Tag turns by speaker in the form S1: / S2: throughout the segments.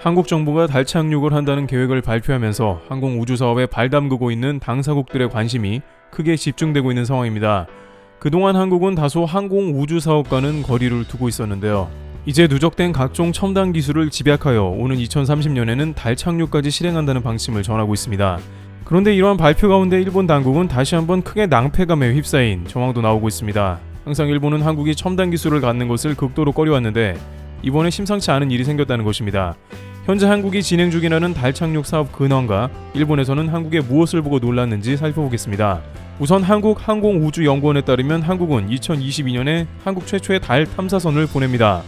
S1: 한국 정부가 달 착륙을 한다는 계획을 발표하면서 항공우주 사업에 발담그고 있는 당사국들의 관심이 크게 집중되고 있는 상황입니다. 그동안 한국은 다소 항공우주 사업과는 거리를 두고 있었는데요. 이제 누적된 각종 첨단 기술을 집약하여 오는 2030년에는 달 착륙까지 실행한다는 방침을 전하고 있습니다. 그런데 이러한 발표 가운데 일본 당국은 다시 한번 크게 낭패감에 휩싸인 정황도 나오고 있습니다. 항상 일본은 한국이 첨단 기술을 갖는 것을 극도로 꺼려왔는데 이번에 심상치 않은 일이 생겼다는 것입니다. 현재 한국이 진행 중이라는 달 착륙 사업 근황과 일본에서는 한국의 무엇을 보고 놀랐는지 살펴보겠습니다. 우선 한국항공우주연구원에 따르면 한국은 2022년에 한국 최초의 달 탐사선을 보냅니다.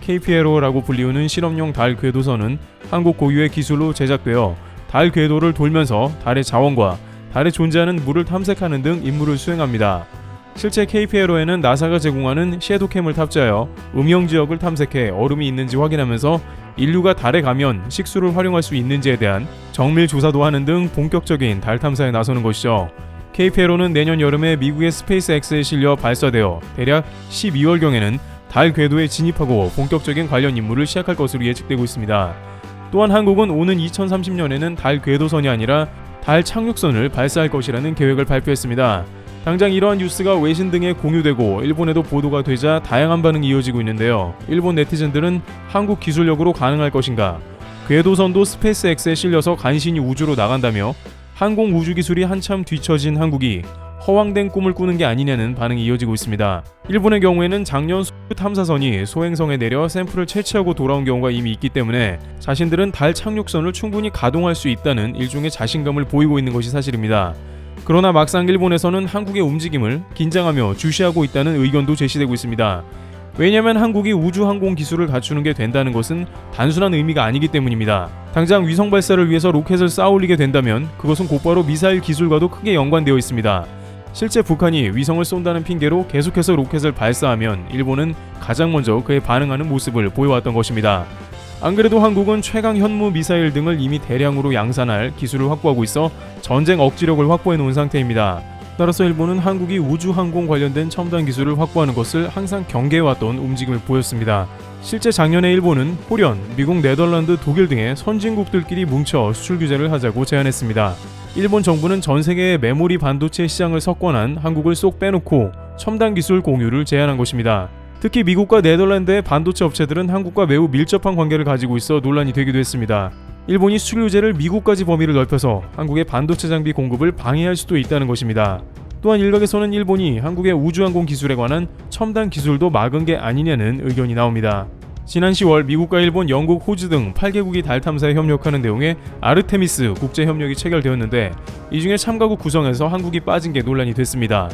S1: KPLO라고 불리우는 실험용 달 궤도선은 한국 고유의 기술로 제작되어 달 궤도를 돌면서 달의 자원과 달에 존재하는 물을 탐색하는 등 임무를 수행합니다. 실제 KPLO에는 나사가 제공하는 섀도캠을 탑재하여 음영 지역을 탐색해 얼음이 있는지 확인하면서 인류가 달에 가면 식수를 활용할 수 있는지에 대한 정밀 조사도 하는 등 본격적인 달 탐사에 나서는 것이죠. KPLO는 내년 여름에 미국의 스페이스X에 실려 발사되어 대략 12월경에는 달 궤도에 진입하고 본격적인 관련 임무를 시작할 것으로 예측되고 있습니다. 또한 한국은 오는 2030년에는 달 궤도선이 아니라 달 착륙선을 발사할 것이라는 계획을 발표했습니다. 당장 이러한 뉴스가 외신 등에 공유되고 일본에도 보도가 되자 다양한 반응이 이어지고 있는데요. 일본 네티즌들은 한국 기술력으로 가능할 것인가, 궤도선도 스페이스X에 실려서 간신히 우주로 나간다며 항공 우주 기술이 한참 뒤처진 한국이 허황된 꿈을 꾸는 게 아니냐는 반응이 이어지고 있습니다. 일본의 경우에는 작년 소유 탐사선이 소행성에 내려 샘플을 채취하고 돌아온 경우가 이미 있기 때문에 자신들은 달 착륙선을 충분히 가동할 수 있다는 일종의 자신감을 보이고 있는 것이 사실입니다. 그러나 막상 일본에서는 한국의 움직임을 긴장하며 주시하고 있다는 의견도 제시되고 있습니다. 왜냐하면 한국이 우주항공 기술을 갖추는 게 된다는 것은 단순한 의미가 아니기 때문입니다. 당장 위성 발사를 위해서 로켓을 쌓아 올리게 된다면 그것은 곧바로 미사일 기술과도 크게 연관되어 있습니다. 실제 북한이 위성을 쏜다는 핑계로 계속해서 로켓을 발사하면 일본은 가장 먼저 그에 반응하는 모습을 보여왔던 것입니다. 안 그래도 한국은 최강 현무 미사일 등을 이미 대량으로 양산할 기술을 확보하고 있어 전쟁 억지력을 확보해 놓은 상태입니다. 따라서 일본은 한국이 우주항공 관련된 첨단 기술을 확보하는 것을 항상 경계해왔던 움직임을 보였습니다. 실제 작년에 일본은 호련, 미국, 네덜란드, 독일 등의 선진국들끼리 뭉쳐 수출 규제를 하자고 제안했습니다. 일본 정부는 전 세계의 메모리 반도체 시장을 석권한 한국을 쏙 빼놓고 첨단 기술 공유를 제안한 것입니다. 특히 미국과 네덜란드의 반도체 업체들은 한국과 매우 밀접한 관계를 가지고 있어 논란이 되기도 했습니다. 일본이 수출 규제를 미국까지 범위를 넓혀서 한국의 반도체 장비 공급을 방해할 수도 있다는 것입니다. 또한 일각에서는 일본이 한국의 우주항공 기술에 관한 첨단 기술도 막은 게 아니냐는 의견이 나옵니다. 지난 10월 미국과 일본, 영국, 호주 등 8개국이 달 탐사에 협력하는 내용의 아르테미스 국제협력이 체결되었는데 이 중에 참가국 구성에서 한국이 빠진 게 논란이 됐습니다.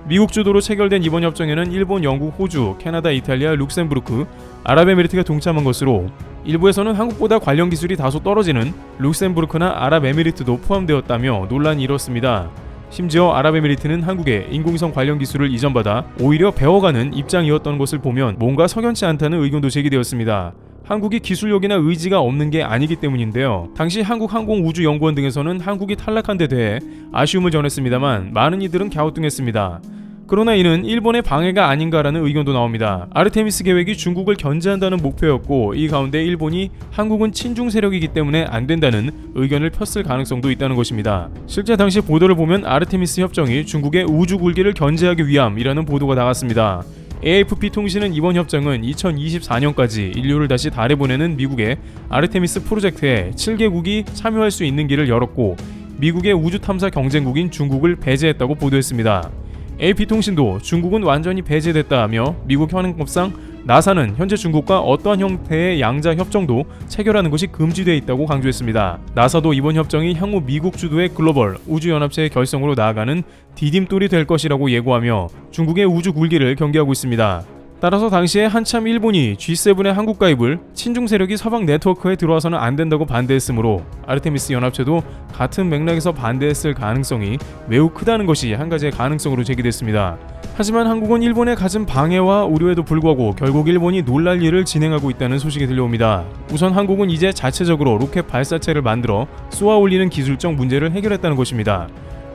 S1: 미국 주도로 체결된 이번 협정에는 일본, 영국, 호주, 캐나다, 이탈리아, 룩셈부르크, 아랍에미리트가 동참한 것으로 일부에서는 한국보다 관련 기술이 다소 떨어지는 룩셈부르크나 아랍에미리트도 포함되었다며 논란이 일었습니다. 심지어 아랍에미리트는 한국에 인공위성 관련 기술을 이전받아 오히려 배워가는 입장이었던 것을 보면 뭔가 석연치 않다는 의견도 제기되었습니다. 한국이 기술력이나 의지가 없는 게 아니기 때문인데요. 당시 한국항공우주연구원 등에서는 한국이 탈락한 데 대해 아쉬움을 전했습니다만 많은 이들은 갸우뚱했습니다. 그러나 이는 일본의 방해가 아닌가라는 의견도 나옵니다. 아르테미스 계획이 중국을 견제한다는 목표였고 이 가운데 일본이 한국은 친중 세력이기 때문에 안 된다는 의견을 폈을 가능성도 있다는 것입니다. 실제 당시 보도를 보면 아르테미스 협정이 중국의 우주 굴기를 견제하기 위함이라는 보도가 나갔습니다. AFP 통신은 이번 협정은 2024년까지 인류를 다시 달에 보내는 미국의 아르테미스 프로젝트에 7개국이 참여할 수 있는 길을 열었고 미국의 우주 탐사 경쟁국인 중국을 배제했다고 보도했습니다. AP통신도 중국은 완전히 배제됐다하며 미국 현행법상 나사는 현재 중국과 어떠한 형태의 양자 협정도 체결하는 것이 금지되어 있다고 강조했습니다. 나사도 이번 협정이 향후 미국 주도의 글로벌 우주연합체의 결성으로 나아가는 디딤돌이 될 것이라고 예고하며 중국의 우주 굴기를 경계하고 있습니다. 따라서 당시에 한참 일본이 G7의 한국 가입을 친중 세력이 서방 네트워크에 들어와서는 안 된다고 반대했으므로 아르테미스 연합체도 같은 맥락에서 반대했을 가능성이 매우 크다는 것이 한 가지의 가능성으로 제기됐습니다. 하지만 한국은 일본의 갖은 방해와 우려에도 불구하고 결국 일본이 놀랄 일을 진행하고 있다는 소식이 들려옵니다. 우선 한국은 이제 자체적으로 로켓 발사체를 만들어 쏘아 올리는 기술적 문제를 해결했다는 것입니다.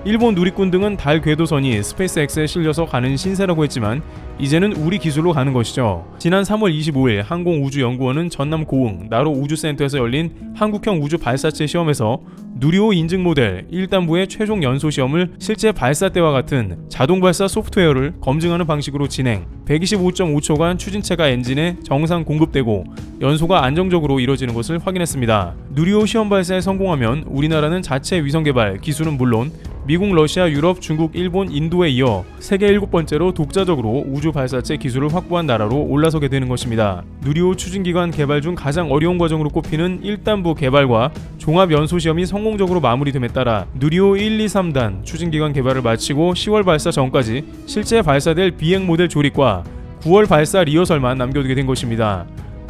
S1: 일본 누리꾼 등은 달 궤도선이 스페이스X에 실려서 가는 신세라고 했지만 이제는 우리 기술로 가는 것이죠. 지난 3월 25일 항공우주연구원은 전남 고흥 나로 우주센터에서 열린 한국형 우주 발사체 시험에서 누리호 인증 모델 1단부의 최종 연소 시험을 실제 발사 때와 같은 자동 발사 소프트웨어를 검증하는 방식으로 진행, 125.5초간 추진체가 엔진에 정상 공급되고 연소가 안정적으로 이뤄지는 것을 확인했습니다. 누리호 시험 발사에 성공하면 우리나라는 자체 위성 개발, 기술은 물론 미국, 러시아, 유럽, 중국, 일본, 인도에 이어 세계 7번째로 독자적으로 우주 발사체 기술을 확보한 나라로 올라서게 되는 것입니다. 누리호 추진기간 개발 중 가장 어려운 과정으로 꼽히는 1단부 개발과 종합 연소 시험이 성공적으로 마무리됨에 따라 누리호 1, 2, 3단 추진기간 개발을 마치고 10월 발사 전까지 실제 발사될 비행 모델 조립과 9월 발사 리허설만 남겨두게 된 것입니다.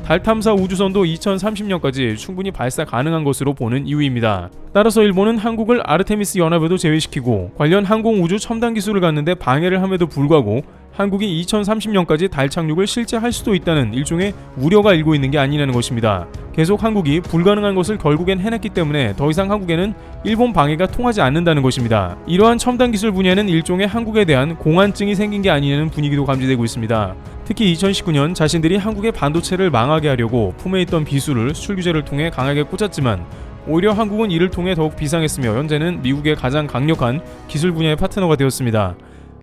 S1: 달 탐사 우주선도 2030년까지 충분히 발사 가능한 것으로 보는 이유입니다. 따라서 일본은 한국을 아르테미스 연합에도 제외시키고 관련 항공 우주 첨단 기술을 갖는데 방해를 함에도 불구하고 한국이 2030년까지 달 착륙을 실제 할 수도 있다는 일종의 우려가 일고 있는 게 아니라는 것입니다. 계속 한국이 불가능한 것을 결국엔 해냈기 때문에 더 이상 한국에는 일본 방해가 통하지 않는다는 것입니다. 이러한 첨단 기술 분야는 일종의 한국에 대한 공안증이 생긴 게 아니냐는 분위기도 감지되고 있습니다. 특히 2019년 자신들이 한국의 반도체를 망하게 하려고 품에 있던 비수를 수출 규제를 통해 강하게 꽂았지만 오히려 한국은 이를 통해 더욱 비상했으며 현재는 미국의 가장 강력한 기술 분야의 파트너가 되었습니다.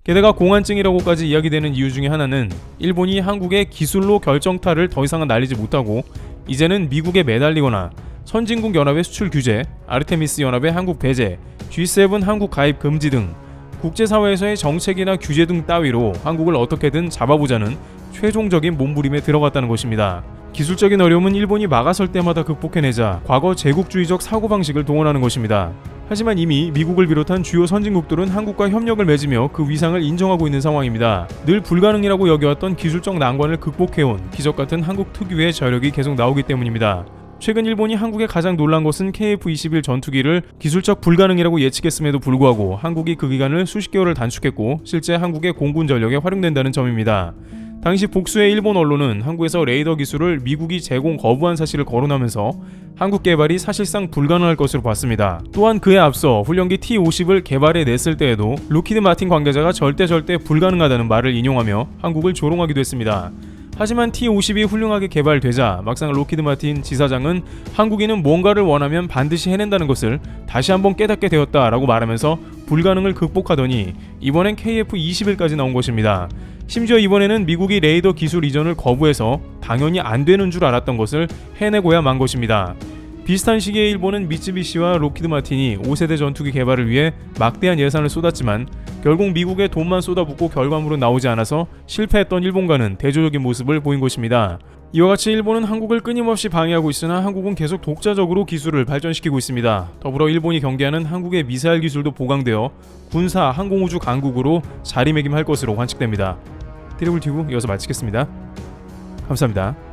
S1: 게다가 공안증이라고까지 이야기되는 이유 중에 하나는 일본이 한국의 기술로 결정타를 더 이상은 날리지 못하고 이제는 미국에 매달리거나 선진국 연합의 수출 규제, 아르테미스 연합의 한국 배제, G7 한국 가입 금지 등 국제사회에서의 정책이나 규제 등 따위로 한국을 어떻게든 잡아보자는 최종적인 몸부림에 들어갔다는 것입니다. 기술적인 어려움은 일본이 막아설 때마다 극복해내자 과거 제국주의적 사고방식을 동원하는 것입니다. 하지만 이미 미국을 비롯한 주요 선진국들은 한국과 협력을 맺으며 그 위상을 인정하고 있는 상황입니다. 늘 불가능이라고 여겨왔던 기술적 난관을 극복해온 기적같은 한국 특유의 저력이 계속 나오기 때문입니다. 최근 일본이 한국에 가장 놀란 것은 KF-21 전투기를 기술적 불가능이라고 예측했음에도 불구하고 한국이 그 기간을 수십 개월을 단축했고 실제 한국의 공군 전력에 활용된다는 점입니다. 당시 복수의 일본 언론은 한국에서 레이더 기술을 미국이 제공 거부한 사실을 거론하면서 한국 개발이 사실상 불가능할 것으로 봤습니다. 또한 그에 앞서 훈련기 T-50을 개발해냈을 때에도 로키드 마틴 관계자가 절대 불가능하다는 말을 인용하며 한국을 조롱하기도 했습니다. 하지만 T-50이 훌륭하게 개발되자 막상 로키드 마틴 지사장은 한국인은 뭔가를 원하면 반드시 해낸다는 것을 다시 한번 깨닫게 되었다라고 말하면서 불가능을 극복하더니 이번엔 KF-21까지 나온 것입니다. 심지어 이번에는 미국이 레이더 기술 이전을 거부해서 당연히 안 되는 줄 알았던 것을 해내고야 만 것입니다. 비슷한 시기에 일본은 미쓰비시와 로키드 마틴이 5세대 전투기 개발을 위해 막대한 예산을 쏟았지만 결국 미국에 돈만 쏟아붓고 결과물은 나오지 않아서 실패했던 일본과는 대조적인 모습을 보인 것입니다. 이와 같이 일본은 한국을 끊임없이 방해하고 있으나 한국은 계속 독자적으로 기술을 발전시키고 있습니다. 더불어 일본이 경계하는 한국의 미사일 기술도 보강되어 군사 항공우주 강국으로 자리매김할 것으로 관측됩니다. 트리블 튜브 이어서 마치겠습니다. 감사합니다.